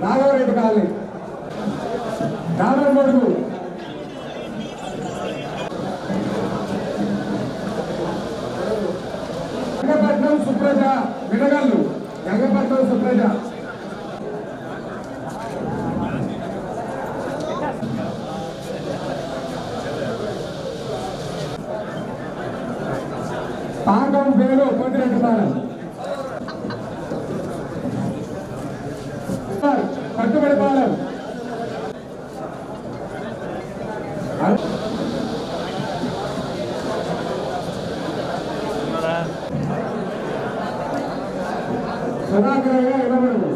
నాగవరెడ్డి colony రామరమడుగు Gangapatnam Supraja విడగల్లు Gangapatnam Supraja పాకం పేరు పొందిరెడ్డి పాలెం కట్టుబడి పాలెం సుధాకరయ్య ఇవ్వబడు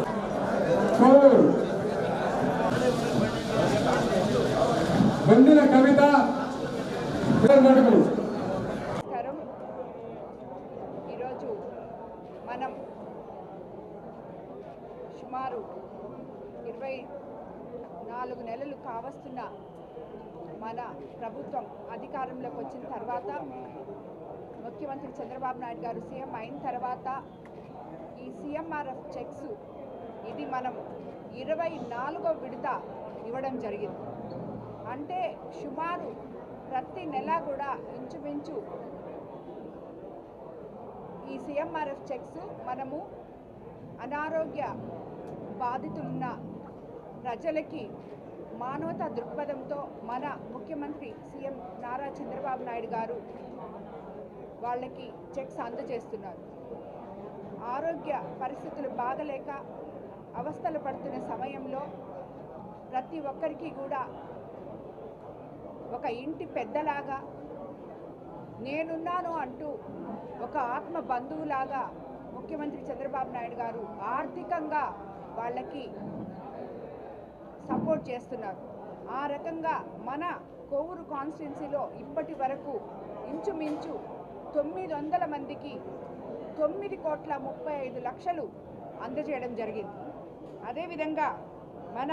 కోవూరు బొందిన కవిత ఈరోజు మనం సుమారు 24 నెలలు కావస్తున్న మన ప్రభుత్వం అధికారంలోకి వచ్చిన తర్వాత ముఖ్యమంత్రి చంద్రబాబు నాయుడు గారు సీఎం అయిన తర్వాత ఈ సీఎంఆర్ఎఫ్ చెక్స్ ఇది మనం 24వ విడత ఇవ్వడం జరిగింది. అంటే సుమారు ప్రతి నెల కూడా ఇంచుమించు ఈ సీఎంఆర్ఎఫ్ చెక్స్ మనము అనారోగ్య బాధితులున్న ప్రజలకి మానవతా దృక్పథంతో మన ముఖ్యమంత్రి సీఎం నారా చంద్రబాబు నాయుడు గారు వాళ్ళకి చెక్స్ అందజేస్తున్నారు. ఆరోగ్య పరిస్థితులు బాగలేక అవస్థలు పడుతున్న సమయంలో ప్రతి ఒక్కరికి కూడా ఒక ఇంటి పెద్దలాగా నేనున్నాను అంటూ ఒక ఆత్మ బంధువులాగా ముఖ్యమంత్రి చంద్రబాబు నాయుడు గారు ఆర్థికంగా వాళ్ళకి సపోర్ట్ చేస్తున్నారు. ఆ రకంగా మన కోవూరు కాన్స్టిట్యున్సీలో ఇప్పటి వరకు ఇంచుమించు 900 మందికి 9,35,00,000 అందజేయడం జరిగింది. అదేవిధంగా మన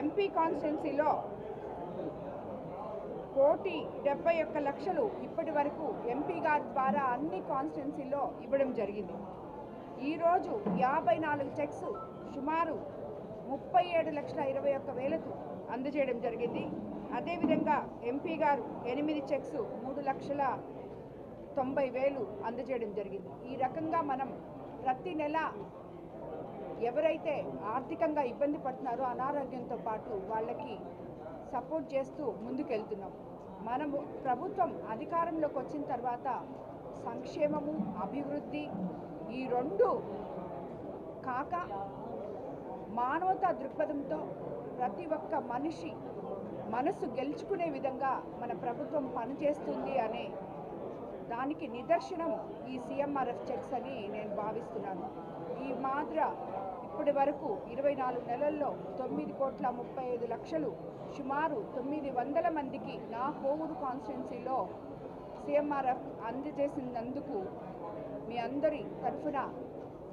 ఎంపీ కాన్స్టిట్యున్సీలో 1,71,00,000 ఇప్పటి వరకు ఎంపీ గారి ద్వారా అన్ని కాన్స్టిట్యున్సీలో ఇవ్వడం జరిగింది. ఈరోజు 54 చెక్స్ సుమారు 37,21,000 అందజేయడం జరిగింది. అదేవిధంగా ఎంపీ గారు 8 చెక్స్ 3,90,000 అందజేయడం జరిగింది. ఈ రకంగా మనం ప్రతి నెల ఎవరైతే ఆర్థికంగా ఇబ్బంది పడుతున్నారో అనారోగ్యంతో పాటు వాళ్ళకి సపోర్ట్ చేస్తూ ముందుకెళ్తున్నాం. మనము ప్రభుత్వం అధికారంలోకి వచ్చిన తర్వాత సంక్షేమము అభివృద్ధి ఈ రెండు కాక మానవతా దృక్పథంతో ప్రతి ఒక్క మనిషి మనసు గెలుచుకునే విధంగా మన ప్రభుత్వం పనిచేస్తుంది అనే దానికి నిదర్శనం ఈ సీఎంఆర్ఎఫ్ చెక్స్ అని నేను భావిస్తున్నాను. ఈ మాత్ర ఇప్పటి వరకు 24 నెలల్లో 9,35,00,000 సుమారు 900 మందికి నా కోవూరు కాన్స్టిట్యున్సీలో సీఎంఆర్ఎఫ్ అందజేసినందుకు మీ అందరి తరఫున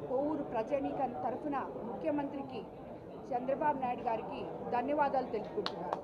కోవూరు ప్రజానీకం తరఫున ముఖ్యమంత్రికి చంద్రబాబు నాయుడు గారికి ధన్యవాదాలు తెలుపుకుంటున్నాను.